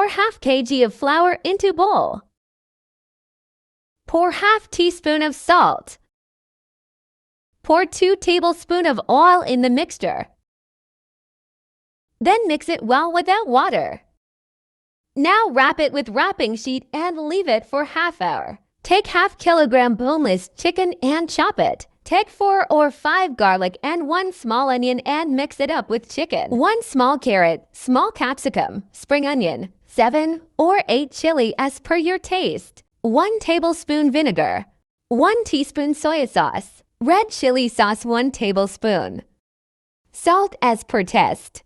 Pour half kg of flour into bowl. Pour half teaspoon of salt. Pour 2 tablespoons of oil in the mixture. Then mix it well without water. Now wrap it with wrapping sheet and leave it for half hour. Take half kilogram boneless chicken and chop it. Take 4 or 5 garlic and 1 small onion and mix it up with chicken. 1 small carrot, small capsicum, spring onion, 7 or 8 chili as per your taste. 1 tablespoon vinegar. 1 teaspoon soy sauce. Red chili sauce 1 tablespoon. Salt as per taste.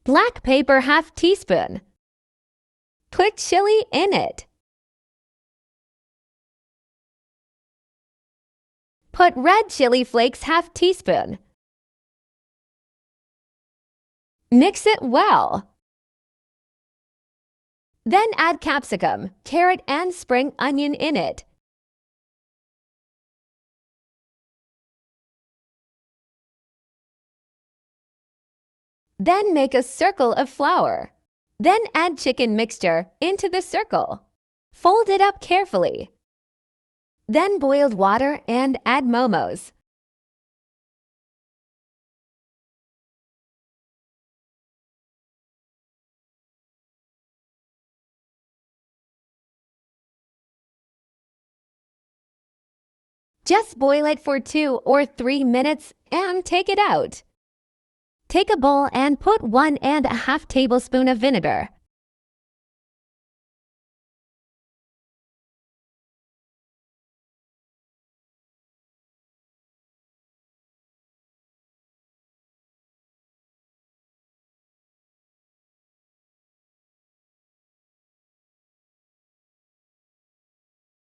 Black pepper half teaspoon. Put chili in it. Put red chili flakes half teaspoon. Mix it well. Then add capsicum, carrot and spring onion in it. Then make a circle of flour. Then add chicken mixture into the circle. Fold it up carefully. Then boiled water and add momos. Just boil it for 2 or 3 minutes and take it out. Take a bowl and put 1.5 tablespoons of vinegar.